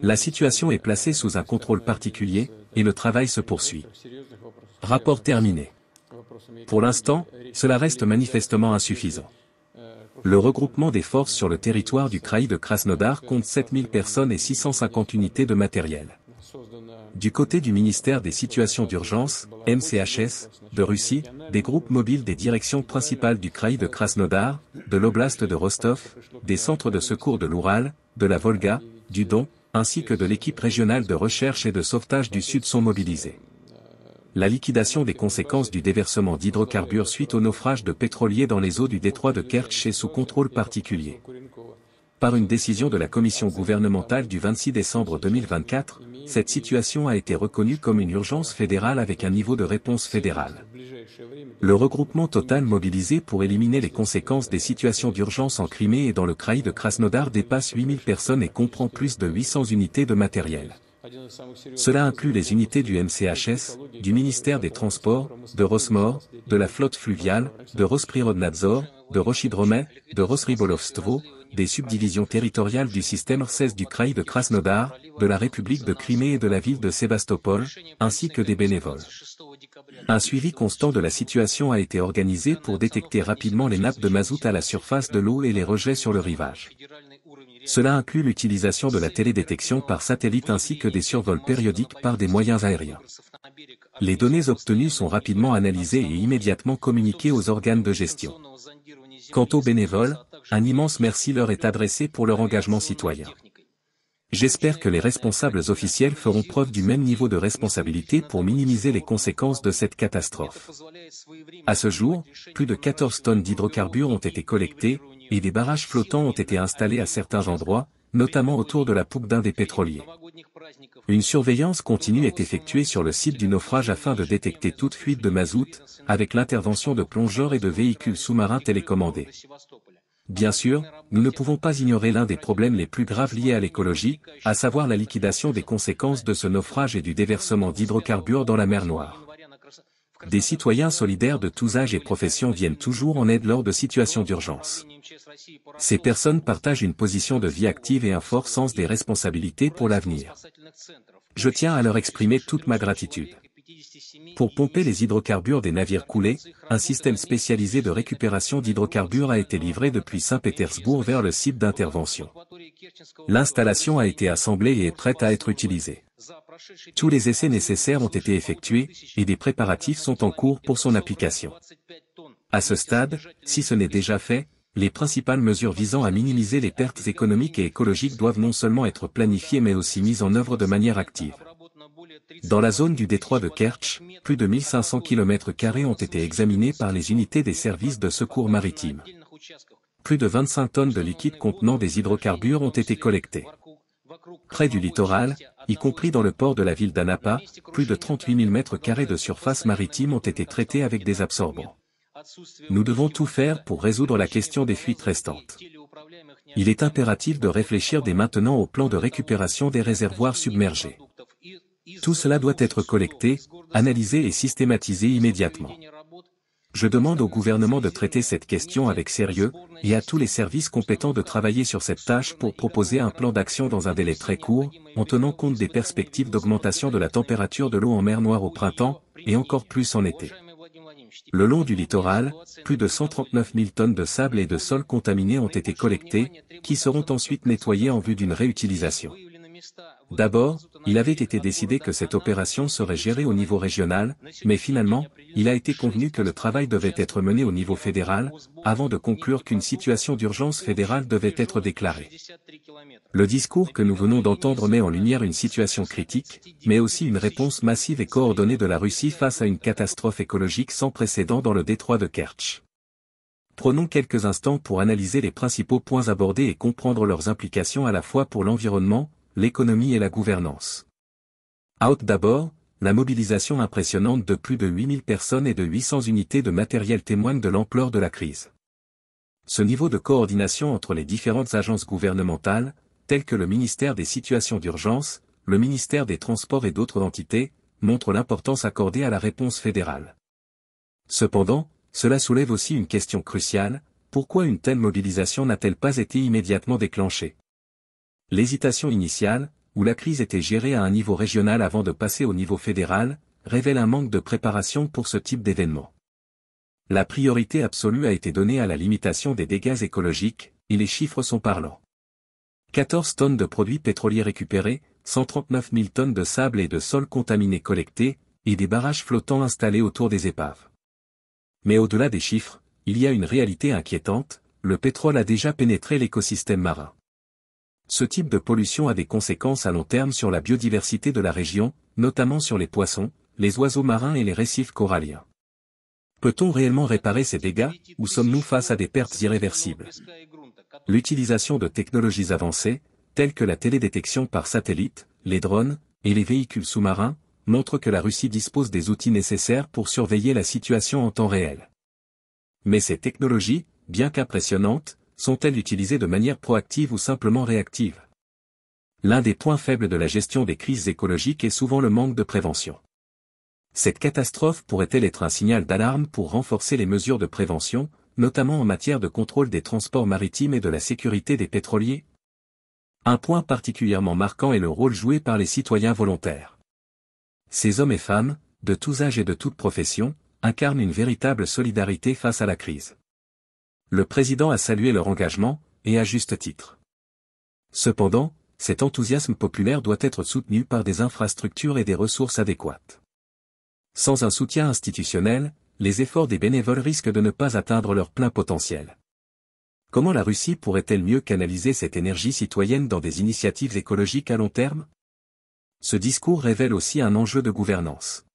La situation est placée sous un contrôle particulier, et le travail se poursuit. Rapport terminé. Pour l'instant, cela reste manifestement insuffisant. Le regroupement des forces sur le territoire du kraï de Krasnodar compte 7000 personnes et 650 unités de matériel. Du côté du ministère des situations d'urgence, MCHS, de Russie, des groupes mobiles des directions principales du kraï de Krasnodar, de l'oblast de Rostov, des centres de secours de l'Oural, de la Volga, du Don, ainsi que de l'équipe régionale de recherche et de sauvetage du Sud sont mobilisés. La liquidation des conséquences du déversement d'hydrocarbures suite au naufrage de pétroliers dans les eaux du détroit de Kertch est sous contrôle particulier. Par une décision de la commission gouvernementale du 26 décembre 2024, cette situation a été reconnue comme une urgence fédérale avec un niveau de réponse fédérale. Le regroupement total mobilisé pour éliminer les conséquences des situations d'urgence en Crimée et dans le kraï de Krasnodar dépasse 8000 personnes et comprend plus de 800 unités de matériel. Cela inclut les unités du MCHS, du ministère des Transports, de Rosmor, de la flotte fluviale, de Rosprirodnadzor, de Roshidromet, de Rosribolovstvo, des subdivisions territoriales du système RSES du kraï de Krasnodar, de la République de Crimée et de la ville de Sébastopol, ainsi que des bénévoles. Un suivi constant de la situation a été organisé pour détecter rapidement les nappes de mazout à la surface de l'eau et les rejets sur le rivage. Cela inclut l'utilisation de la télédétection par satellite ainsi que des survols périodiques par des moyens aériens. Les données obtenues sont rapidement analysées et immédiatement communiquées aux organes de gestion. Quant aux bénévoles, un immense merci leur est adressé pour leur engagement citoyen. J'espère que les responsables officiels feront preuve du même niveau de responsabilité pour minimiser les conséquences de cette catastrophe. À ce jour, plus de 14 tonnes d'hydrocarbures ont été collectées, et des barrages flottants ont été installés à certains endroits, notamment autour de la poupe d'un des pétroliers. Une surveillance continue est effectuée sur le site du naufrage afin de détecter toute fuite de mazout, avec l'intervention de plongeurs et de véhicules sous-marins télécommandés. Bien sûr, nous ne pouvons pas ignorer l'un des problèmes les plus graves liés à l'écologie, à savoir la liquidation des conséquences de ce naufrage et du déversement d'hydrocarbures dans la mer Noire. Des citoyens solidaires de tous âges et professions viennent toujours en aide lors de situations d'urgence. Ces personnes partagent une position de vie active et un fort sens des responsabilités pour l'avenir. Je tiens à leur exprimer toute ma gratitude. Pour pomper les hydrocarbures des navires coulés, un système spécialisé de récupération d'hydrocarbures a été livré depuis Saint-Pétersbourg vers le site d'intervention. L'installation a été assemblée et est prête à être utilisée. Tous les essais nécessaires ont été effectués, et des préparatifs sont en cours pour son application. À ce stade, si ce n'est déjà fait, les principales mesures visant à minimiser les pertes économiques et écologiques doivent non seulement être planifiées mais aussi mises en œuvre de manière active. Dans la zone du détroit de Kertch, plus de 1500 km² ont été examinés par les unités des services de secours maritime. Plus de 25 tonnes de liquide contenant des hydrocarbures ont été collectées. Près du littoral, y compris dans le port de la ville d'Anapa, plus de 38 000 m² de surface maritime ont été traités avec des absorbants. Nous devons tout faire pour résoudre la question des fuites restantes. Il est impératif de réfléchir dès maintenant au plan de récupération des réservoirs submergés. Tout cela doit être collecté, analysé et systématisé immédiatement. Je demande au gouvernement de traiter cette question avec sérieux, et à tous les services compétents de travailler sur cette tâche pour proposer un plan d'action dans un délai très court, en tenant compte des perspectives d'augmentation de la température de l'eau en mer Noire au printemps, et encore plus en été. Le long du littoral, plus de 139 000 tonnes de sable et de sol contaminés ont été collectées, qui seront ensuite nettoyées en vue d'une réutilisation. D'abord, il avait été décidé que cette opération serait gérée au niveau régional, mais finalement, il a été convenu que le travail devait être mené au niveau fédéral, avant de conclure qu'une situation d'urgence fédérale devait être déclarée. Le discours que nous venons d'entendre met en lumière une situation critique, mais aussi une réponse massive et coordonnée de la Russie face à une catastrophe écologique sans précédent dans le détroit de Kertch. Prenons quelques instants pour analyser les principaux points abordés et comprendre leurs implications à la fois pour l'environnement, l'économie et la gouvernance. Out d'abord, la mobilisation impressionnante de plus de 8000 personnes et de 800 unités de matériel témoigne de l'ampleur de la crise. Ce niveau de coordination entre les différentes agences gouvernementales, telles que le ministère des situations d'urgence, le ministère des Transports et d'autres entités, montre l'importance accordée à la réponse fédérale. Cependant, cela soulève aussi une question cruciale, pourquoi une telle mobilisation n'a-t-elle pas été immédiatement déclenchée ? L'hésitation initiale, où la crise était gérée à un niveau régional avant de passer au niveau fédéral, révèle un manque de préparation pour ce type d'événement. La priorité absolue a été donnée à la limitation des dégâts écologiques, et les chiffres sont parlants. 14 tonnes de produits pétroliers récupérés, 139 000 tonnes de sable et de sol contaminés collectés, et des barrages flottants installés autour des épaves. Mais au-delà des chiffres, il y a une réalité inquiétante, le pétrole a déjà pénétré l'écosystème marin. Ce type de pollution a des conséquences à long terme sur la biodiversité de la région, notamment sur les poissons, les oiseaux marins et les récifs coralliens. Peut-on réellement réparer ces dégâts, ou sommes-nous face à des pertes irréversibles? L'utilisation de technologies avancées, telles que la télédétection par satellite, les drones, et les véhicules sous-marins, montre que la Russie dispose des outils nécessaires pour surveiller la situation en temps réel. Mais ces technologies, bien qu'impressionnantes, sont-elles utilisées de manière proactive ou simplement réactive? L'un des points faibles de la gestion des crises écologiques est souvent le manque de prévention. Cette catastrophe pourrait-elle être un signal d'alarme pour renforcer les mesures de prévention, notamment en matière de contrôle des transports maritimes et de la sécurité des pétroliers? Un point particulièrement marquant est le rôle joué par les citoyens volontaires. Ces hommes et femmes, de tous âges et de toutes professions, incarnent une véritable solidarité face à la crise. Le président a salué leur engagement, et à juste titre. Cependant, cet enthousiasme populaire doit être soutenu par des infrastructures et des ressources adéquates. Sans un soutien institutionnel, les efforts des bénévoles risquent de ne pas atteindre leur plein potentiel. Comment la Russie pourrait-elle mieux canaliser cette énergie citoyenne dans des initiatives écologiques à long terme? Ce discours révèle aussi un enjeu de gouvernance.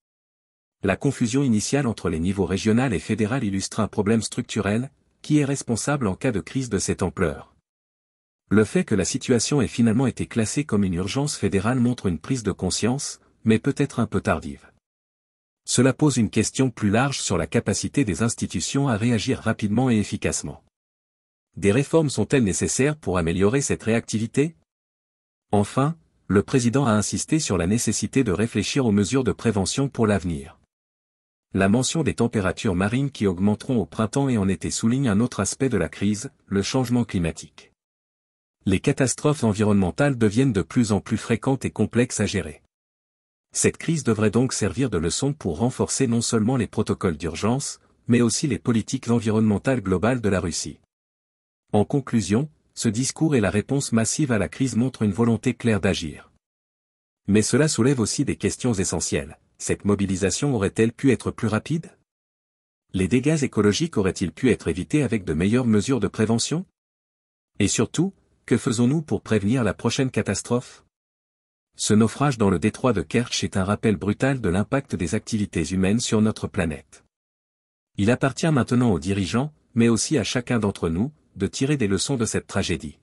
La confusion initiale entre les niveaux régional et fédéral illustre un problème structurel, qui est responsable en cas de crise de cette ampleur. Le fait que la situation ait finalement été classée comme une urgence fédérale montre une prise de conscience, mais peut-être un peu tardive. Cela pose une question plus large sur la capacité des institutions à réagir rapidement et efficacement. Des réformes sont-elles nécessaires pour améliorer cette réactivité? Enfin, le président a insisté sur la nécessité de réfléchir aux mesures de prévention pour l'avenir. La mention des températures marines qui augmenteront au printemps et en été souligne un autre aspect de la crise, le changement climatique. Les catastrophes environnementales deviennent de plus en plus fréquentes et complexes à gérer. Cette crise devrait donc servir de leçon pour renforcer non seulement les protocoles d'urgence, mais aussi les politiques environnementales globales de la Russie. En conclusion, ce discours et la réponse massive à la crise montrent une volonté claire d'agir. Mais cela soulève aussi des questions essentielles. Cette mobilisation aurait-elle pu être plus rapide? Les dégâts écologiques auraient-ils pu être évités avec de meilleures mesures de prévention? Et surtout, que faisons-nous pour prévenir la prochaine catastrophe? Ce naufrage dans le détroit de Kerch est un rappel brutal de l'impact des activités humaines sur notre planète. Il appartient maintenant aux dirigeants, mais aussi à chacun d'entre nous, de tirer des leçons de cette tragédie.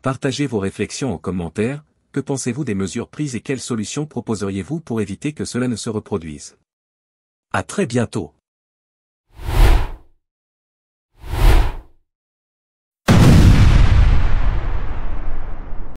Partagez vos réflexions en commentaire, que pensez-vous des mesures prises et quelles solutions proposeriez-vous pour éviter que cela ne se reproduise? À très bientôt.